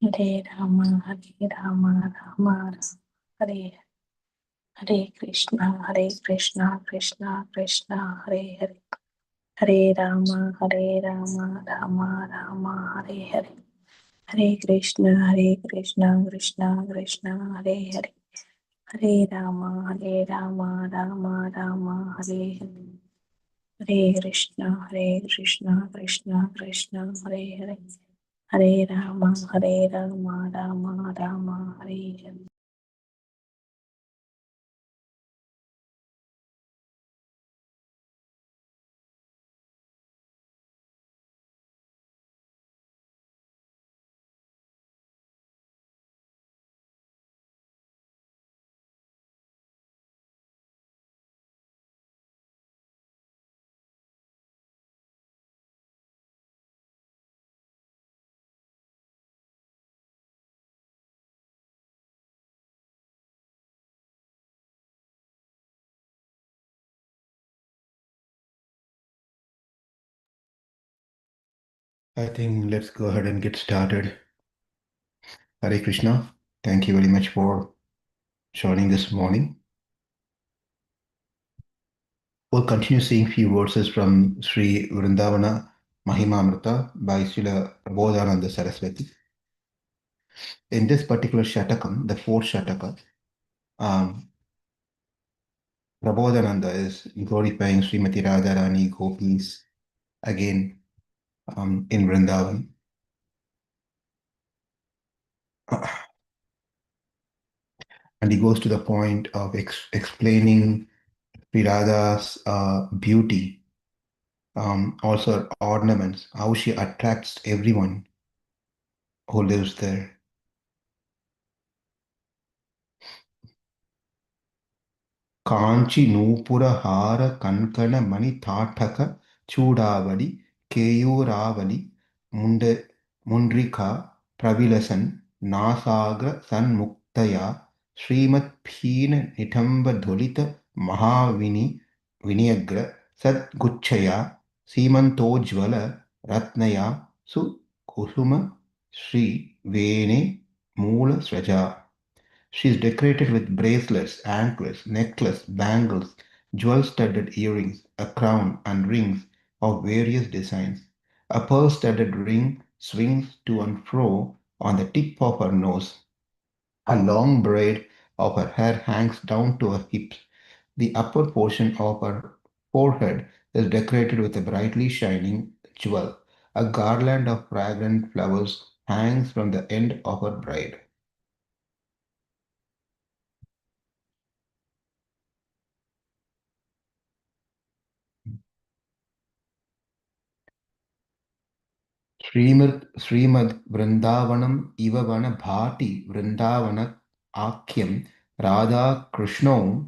Hare Rama, Hare Rama, Rama Rama, Hare Hare Krishna, Krishna Krishna, Hare Hare. Hare Rama, Rama Rama, Hare Hare. Hare Krishna, Krishna Krishna, Hare Hare. Hare Rama, Rama Rama, Hare Hare. Hare Krishna, Krishna Krishna, Hare Hare. Hare Rama, Rama Rama, Hare Hare. I think let's go ahead and get started. Hare Krishna. Thank you very much for joining this morning. We'll continue seeing few verses from Śrī Vṛndāvana Mahimamrita by Srila Prabodhananda Saraswati. In this particular Shatakam, the fourth Shataka, Prabodhananda is glorifying Śrīmatī Rādhārāṇī gopis again in Vṛndāvana. And he goes to the point of explaining Sri Radha's beauty, also her ornaments, how she attracts everyone who lives there. Kanchi Nupura Hara Kankana Mani Tataka Chudavali Keyuravali Mundrika Pravilasan Nasagra Sanmuktaya Srimat Phina Nitamba Dholita Mahavini Viniagra Sadguchaya Simantojvala Ratnaya Su Kusuma Sri Vene Mula Sraja. She is decorated with bracelets, anklets, necklace, bangles, jewel-studded earrings, a crown, and rings of various designs. A pearl-studded ring swings to and fro on the tip of her nose. A long braid of her hair hangs down to her hips. The upper portion of her forehead is decorated with a brightly shining jewel. A garland of fragrant flowers hangs from the end of her braid. Śrīmad Vṛndāvanam iva vana bhati Vṛndāvana akyam Rādhā Kṛṣṇo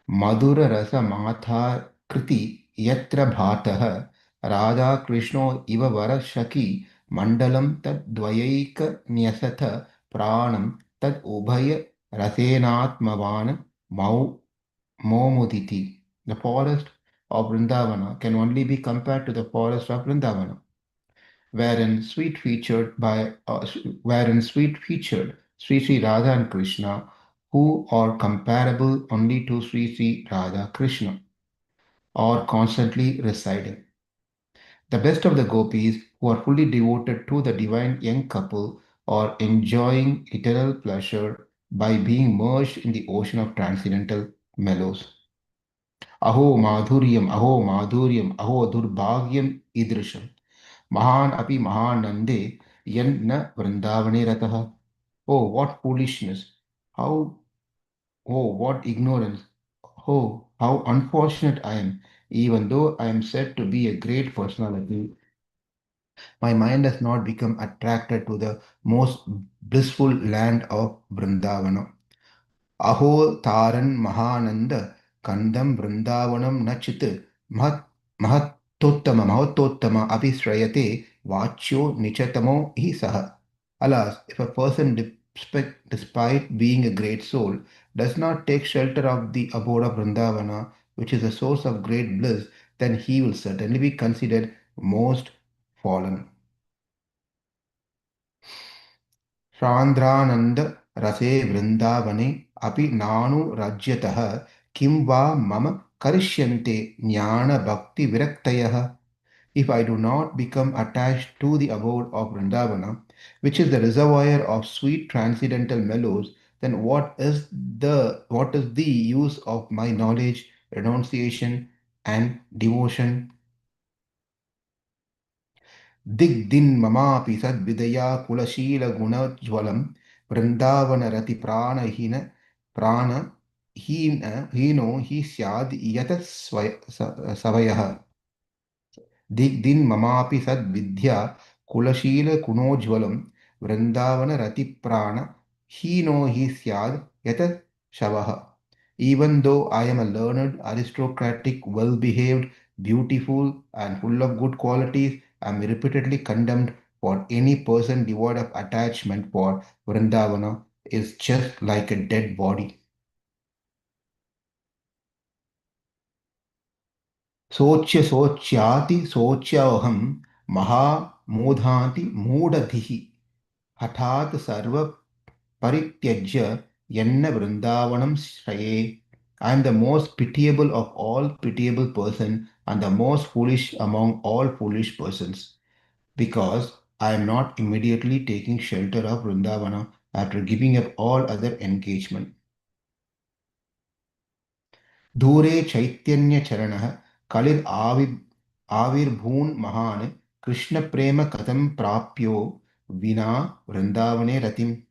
madhura rasa matha kriti yatra bhataha Rādhā Kṛṣṇo iva vara shaki mandalam tad dvayaika nyasatha pranam tad ubhaya rasenatmavana momuditi. The forest of Vṛndāvana can only be compared to the forest of Vṛndāvana, wherein sweet featured Sri Sri Rādhā and Kṛṣṇa, who are comparable only to Sri Sri Rādhā Kṛṣṇa, or constantly residing. The best of the gopis, who are fully devoted to the divine young couple, are enjoying eternal pleasure by being merged in the ocean of transcendental mellows. Aho madhuryam, aho durbhagyam idrisham. Mahan api mahanande yan na vrindavane rataha. Oh, what foolishness! How, oh, what ignorance! Oh, how unfortunate I am! Even though I am said to be a great personality, my mind has not become attracted to the most blissful land of Vṛndāvana. Aho Taran Mahananda Kandam Vṛndāvanam Nachit Mahatottama Abhisrayate Vachyo Nichatamo Saha. Alas, if a person, despite being a great soul, does not take shelter of the abode of Vṛndāvana, which is a source of great bliss, then he will certainly be considered most fallen. सान्द्रानन्द रसे वृन्दावने अपि नानु राज्यतः किं वा मम करिष्यन्ते ज्ञानभक्तिविरक्तयः. If I do not become attached to the abode of Vṛndāvana, which is the reservoir of sweet transcendental mellows, then what is the use of my knowledge, renunciation, and devotion? Digdin mamapi sadvidaya kulashila gunajwalam Vṛndāvana-rati prana hino hi syad yata savayah. Digdin mamapi sad vidya kulashila kunojvalam Vrindavana rati prana hino hi syad yata shavaha. Even though I am a learned, aristocratic, well-behaved, beautiful, and full of good qualities, I am repeatedly condemned for any person devoid of attachment for Vrindavana is just like a dead body. सोच्य सोच्याति सोच्यहम महामूधाति मूढ़धिः हठात् सर्व परित्यज्य यन्न वृंदावनम श्रये. I am the most pitiable of all pitiable persons and the most foolish among all foolish persons because I am not immediately taking shelter of Vṛndāvana after giving up all other engagement. दूरे चैतन्यचरणः आविर्भून् महान् कृष्णप्रेम कथं प्राप्यो विना वृन्दावने रतिम्.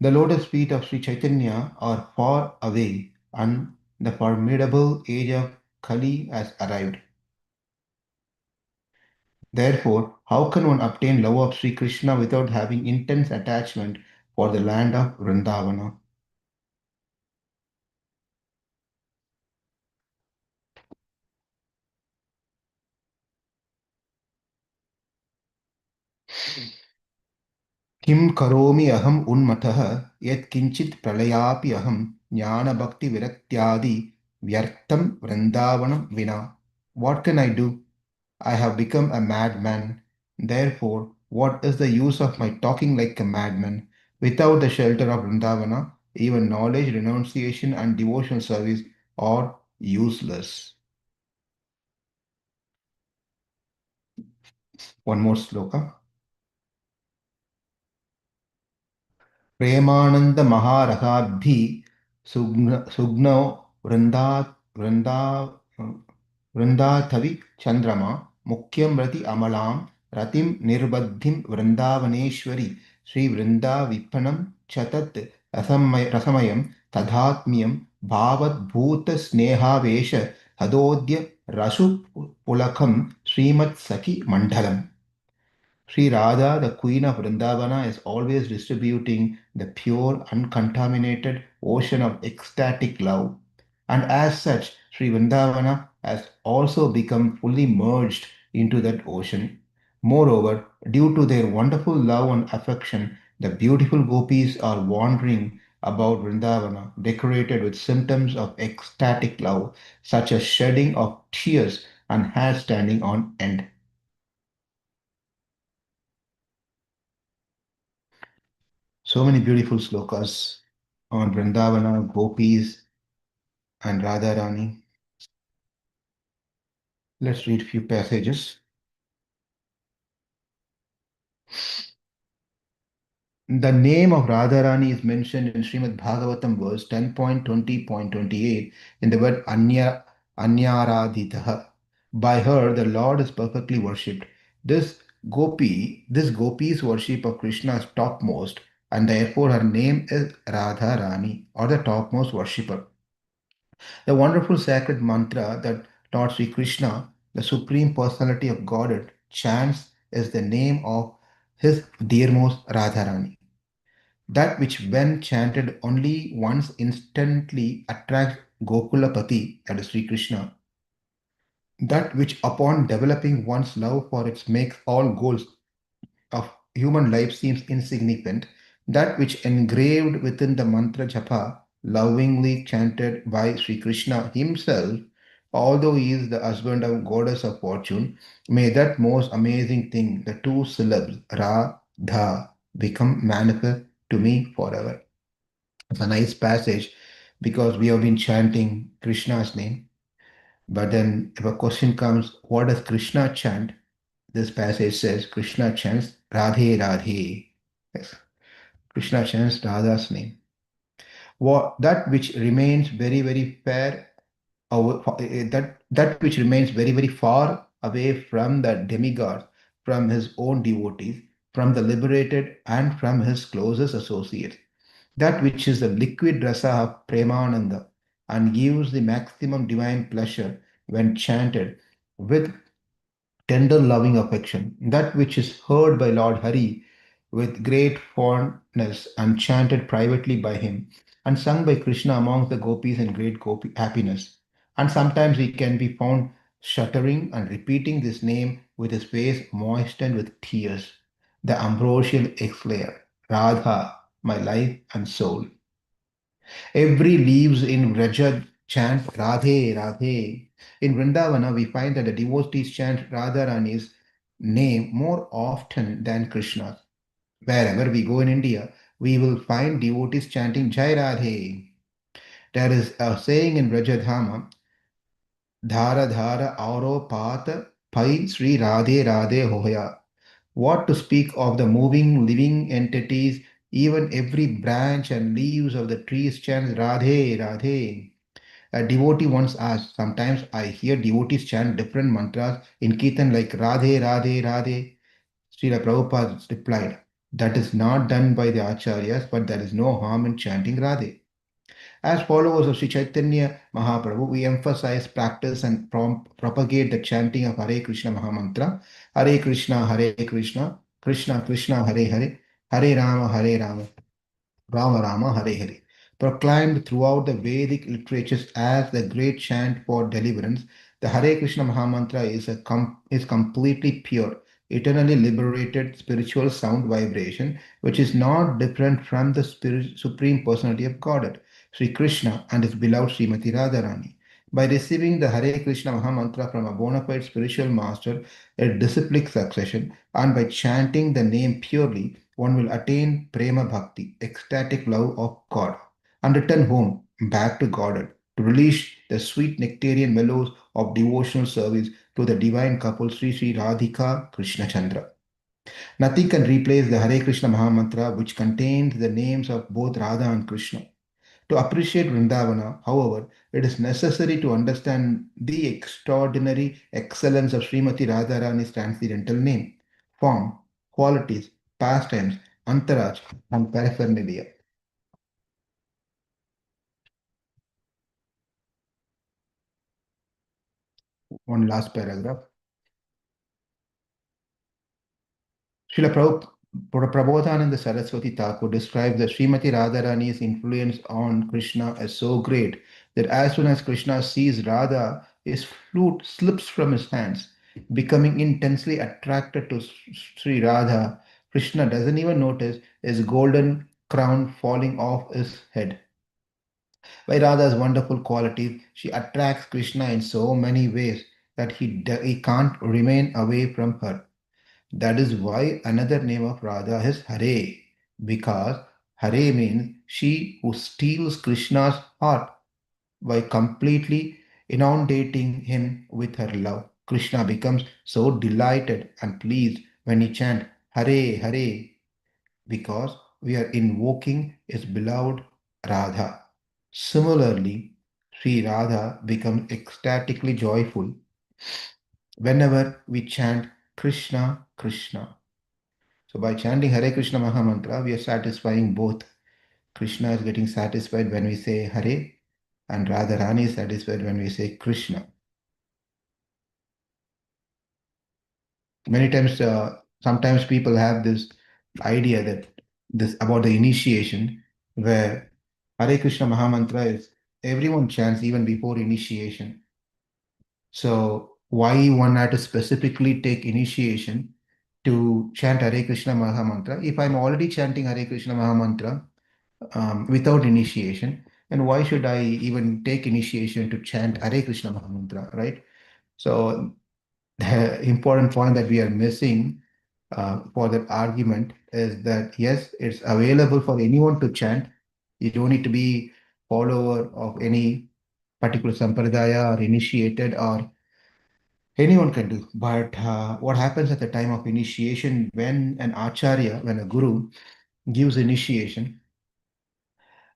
The lotus feet of Sri Chaitanya are far away and the formidable age of Kali has arrived. Therefore, how can one obtain love of Sri Krishna without having intense attachment for the land of Vṛndāvana? किं करोमि अहम् उन्मत्तः यत् किञ्चित् प्रलयापि अहं ज्ञानभक्तिविरक्त्यादि व्यर्थं वृन्दावनं विना. What can I do? I have become a madman. Therefore, what is the use of my talking like a madman? Without the shelter of Vṛndāvana, even knowledge, renunciation, and devotional service are useless. One more sloka. Premanand महारहाब्धि सुग्नो वृंदा वृंदा वृंदाथवि चंद्रमा मुख्यम रति अमलां रतिम निर्बद्धिं वृंदावनेश्वरी श्री वृंदाविपणम चतत रसमयम तदात्म्यम भावद्भूत स्नेहावेश हदोद्य रसु पुलकम श्रीमत्सखी मंडलम. Sri Rādhā, the Queen of Vṛndāvana, is always distributing the pure, uncontaminated ocean of ecstatic love. And as such, Sri Vṛndāvana has also become fully merged into that ocean. Moreover, due to their wonderful love and affection, the beautiful gopis are wandering about Vṛndāvana, decorated with symptoms of ecstatic love, such as shedding of tears and hair standing on end. So many beautiful slokas on Vṛndāvana, gopis, and Radharani. Let's read a few passages. The name of Radharani is mentioned in Srimad Bhagavatam verse 10.20.28 in the word Anyaradhitaha. By her, the Lord is perfectly worshipped. This gopi's worship of Krishna is topmost, and therefore her name is Radharani, or the topmost worshipper. The wonderful sacred mantra that Lord Sri Krishna, the Supreme Personality of Godhead, chants is the name of his dearmost Radharani. That which, when chanted only once, instantly attracts Gokulapati, that is Sri Krishna. That which, upon developing one's love for it, makes all goals of human life seems insignificant. That which engraved within the mantra japa, lovingly chanted by Sri Krishna himself, although he is the husband of goddess of fortune, may that most amazing thing, the two syllables, Rādhā, become manifest to me forever. It's a nice passage because we have been chanting Krishna's name. But then if a question comes, what does Krishna chant? This passage says Krishna chants Radhe Radhe. Yes. Krishna chants Radha's name. What that which remains very, very fair, that which remains very, very far away from the demigod, from his own devotees, from the liberated, and from his closest associates. That which is the liquid rasa of Premananda and gives the maximum divine pleasure when chanted with tender loving affection, that which is heard by Lord Hari with great fondness and chanted privately by him, and sung by Krishna amongst the gopis in great gopi happiness. And sometimes he can be found shuddering and repeating this name with his face moistened with tears. The ambrosial exlayer, Rādhā, my life and soul. Every leaves in Rajat chant Radhe, Radhe. In Vṛndāvana, we find that the devotees chant Radharani's name more often than Krishna's. Wherever we go in India, we will find devotees chanting Jai Radhe. There is a saying in Vrajadhama, Dhara Dhara Auro Pata Pai Sri Radhe Radhe Hoya. What to speak of the moving living entities, even every branch and leaves of the trees chants Radhe, Radhe. A devotee once asked, sometimes I hear devotees chant different mantras in Kirtan like Radhe, Radhe, Radhe. Srila Prabhupada replied, that is not done by the acharyas, but there is no harm in chanting Radhe. As followers of Sri Chaitanya Mahaprabhu, we emphasize, practice, and propagate the chanting of Hare Krishna Mahamantra, Hare Krishna, Hare Krishna, Krishna Krishna, Hare Hare, Hare Rama, Hare Rama, Rama Rama, Hare Hare. Proclaimed throughout the Vedic literatures as the great chant for deliverance, the Hare Krishna Mahamantra is completely pure, eternally liberated spiritual sound vibration, which is not different from the Supreme Personality of Godhead, Sri Krishna, and his beloved Śrīmatī Rādhārāṇī. By receiving the Hare Krishna Mahamantra from a bona fide spiritual master in disciplic succession, and by chanting the name purely, one will attain prema bhakti, ecstatic love of God, and return home back to Godhead to release the sweet nectarian mellows of devotional service to the divine couple Sri Sri Radhika Krishna Chandra. Nothing can replace the Hare Krishna Mahamantra, which contains the names of both Radha and Krishna. To appreciate Vṛndāvana, however, it is necessary to understand the extraordinary excellence of Śrīmatī Rādhārāṇī's transcendental name, form, qualities, pastimes, antaraj, and paraphernalia. One last paragraph. Srila Prabodhananda Saraswati Thakur describes that Śrīmatī Rādhārāṇī's influence on Krishna as so great that as soon as Krishna sees Radha, his flute slips from his hands. Becoming intensely attracted to Sri Radha, Krishna doesn't even notice his golden crown falling off his head. By Radha's wonderful qualities, she attracts Krishna in so many ways that he can't remain away from her. That is why another name of Radha is Hare, because Hare means she who steals Krishna's heart by completely inundating him with her love. Krishna becomes so delighted and pleased when he chants Hare Hare because we are invoking his beloved Radha. Similarly, Sri Radha becomes ecstatically joyful whenever we chant Krishna Krishna. So by chanting Hare Krishna Mahamantra, we are satisfying both. Krishna is getting satisfied when we say Hare, and Radharani is satisfied when we say Krishna. Many times, sometimes people have this idea that this about the initiation, where Hare Krishna Mahamantra is everyone chants even before initiation. So why one had to specifically take initiation to chant Hare Krishna Mahamantra? If I'm already chanting Hare Krishna Mahamantra without initiation, then why should I even take initiation to chant Hare Krishna Mahamantra, right? So the important point that we are missing for that argument is that yes, it's available for anyone to chant. You don't need to be follower of any particular sampradaya or initiated, or anyone can do. But what happens at the time of initiation, when an acharya, when a guru gives initiation,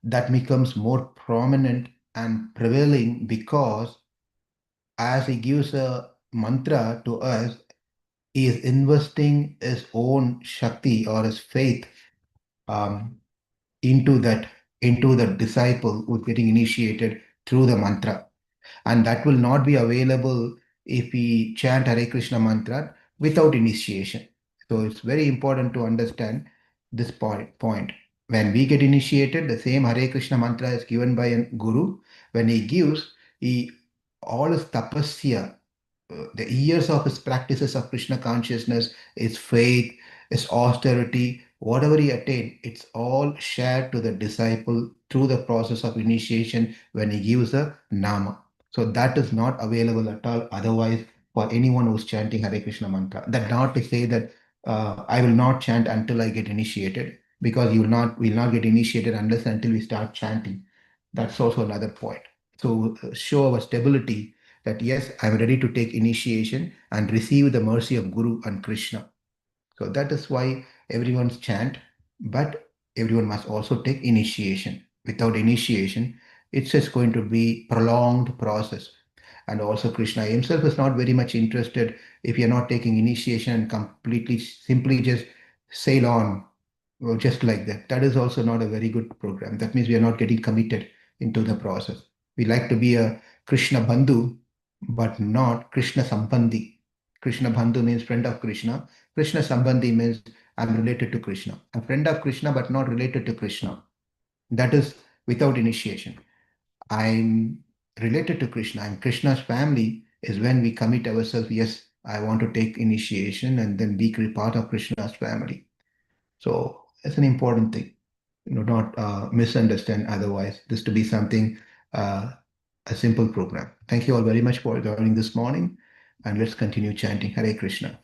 that becomes more prominent and prevailing, because as he gives a mantra to us, he is investing his own Shakti or his faith um, into that, into the disciple who's getting initiated through the mantra. And that will not be available if we chant Hare Krishna mantra without initiation. So it's very important to understand this point. When we get initiated, the same Hare Krishna mantra is given by a guru. When he gives, he all his tapasya, the years of his practices of Krishna consciousness, his faith, his austerity, whatever he attained, it's all shared to the disciple through the process of initiation when he gives a nama. So that is not available at all otherwise for anyone who's chanting Hare Krishna mantra. That not to say that I will not chant until I get initiated, because you will not get initiated unless until we start chanting. That's also another point. So show our stability that yes, I'm ready to take initiation and receive the mercy of Guru and Krishna. So that is why everyone's chant, but everyone must also take initiation. Without initiation, it's just going to be prolonged process. And also Krishna himself is not very much interested if you're not taking initiation and completely simply just sail on, well, just like that. That is also not a very good program. That means we are not getting committed into the process. We like to be a Krishna Bandhu, but not Krishna Sambandhi. Krishna Bandhu means friend of Krishna. Krishna Sambandhi means I'm related to Krishna. A friend of Krishna, but not related to Krishna. That is without initiation. I'm related to Krishna. I'm Krishna's family is when we commit ourselves. Yes, I want to take initiation and then be part of Krishna's family. So it's an important thing. Not misunderstand otherwise. This to be something, uh, a simple program. Thank you all very much for joining this morning, and let's continue chanting Hare Krishna.